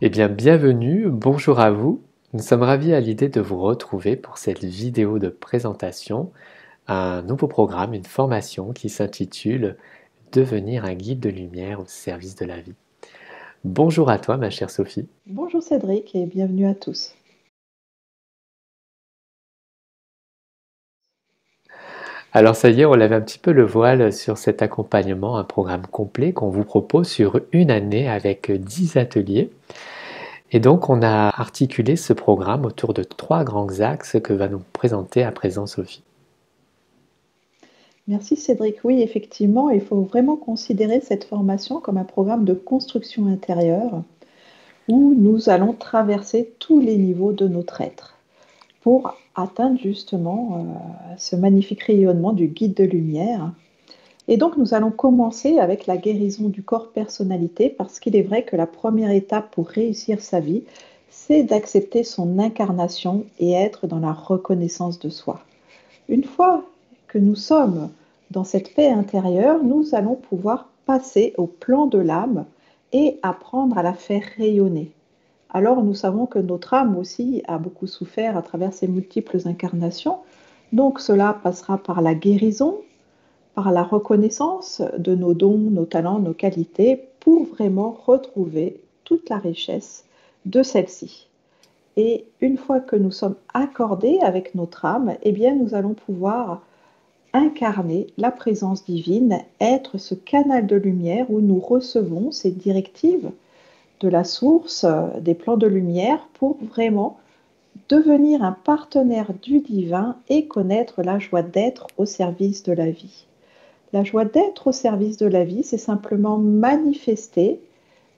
Eh bien, bienvenue, bonjour à vous. Nous sommes ravis à l'idée de vous retrouver pour cette vidéo de présentation, un nouveau programme, une formation qui s'intitule Devenir un guide de lumière au service de la vie. Bonjour à toi, ma chère Sophie. Bonjour Cédric et bienvenue à tous. Alors ça y est, on lève un petit peu le voile sur cet accompagnement, un programme complet qu'on vous propose sur une année avec 10 ateliers. Et donc on a articulé ce programme autour de 3 grands axes que va nous présenter à présent Sophie. Merci Cédric. Oui, effectivement, il faut vraiment considérer cette formation comme un programme de construction intérieure où nous allons traverser tous les niveaux de notre être pour atteindre justement ce magnifique rayonnement du guide de lumière. Et donc nous allons commencer avec la guérison du corps personnalité parce qu'il est vrai que la première étape pour réussir sa vie, c'est d'accepter son incarnation et être dans la reconnaissance de soi. Une fois que nous sommes dans cette paix intérieure, nous allons pouvoir passer au plan de l'âme et apprendre à la faire rayonner. Alors nous savons que notre âme aussi a beaucoup souffert à travers ses multiples incarnations, donc cela passera par la guérison, par la reconnaissance de nos dons, nos talents, nos qualités, pour vraiment retrouver toute la richesse de celle-ci. Et une fois que nous sommes accordés avec notre âme, eh bien, nous allons pouvoir incarner la présence divine, être ce canal de lumière où nous recevons ces directives de la source, des plans de lumière, pour vraiment devenir un partenaire du divin et connaître la joie d'être au service de la vie. La joie d'être au service de la vie, c'est simplement manifester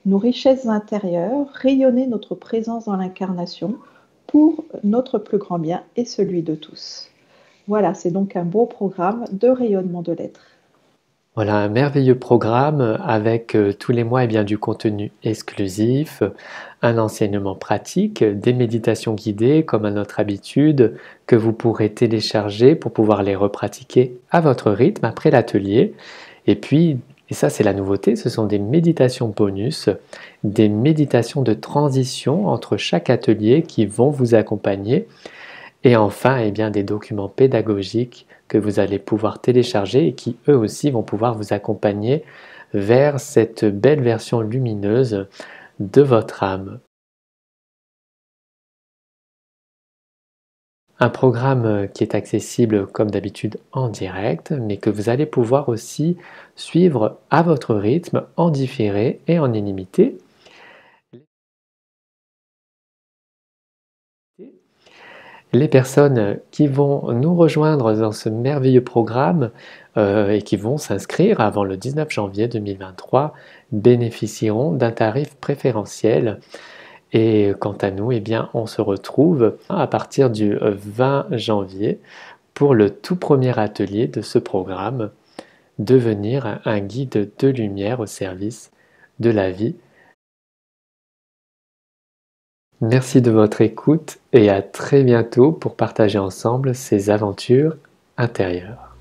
nos richesses intérieures, rayonner notre présence dans l'incarnation pour notre plus grand bien et celui de tous. Voilà, c'est donc un beau programme de rayonnement de l'être. Voilà un merveilleux programme avec tous les mois du contenu exclusif, un enseignement pratique, des méditations guidées comme à notre habitude que vous pourrez télécharger pour pouvoir les repratiquer à votre rythme après l'atelier. Et puis, et ça c'est la nouveauté, ce sont des méditations bonus, des méditations de transition entre chaque atelier qui vont vous accompagner. Et enfin, des documents pédagogiques que vous allez pouvoir télécharger et qui eux aussi vont pouvoir vous accompagner vers cette belle version lumineuse de votre âme. Un programme qui est accessible comme d'habitude en direct, mais que vous allez pouvoir aussi suivre à votre rythme, en différé et en illimité. Les personnes qui vont nous rejoindre dans ce merveilleux programme et qui vont s'inscrire avant le 19 janvier 2023 bénéficieront d'un tarif préférentiel. Et quant à nous, on se retrouve à partir du 20 janvier pour le tout premier atelier de ce programme, devenir un guide de lumière au service de la vie. Merci de votre écoute et à très bientôt pour partager ensemble ces aventures intérieures.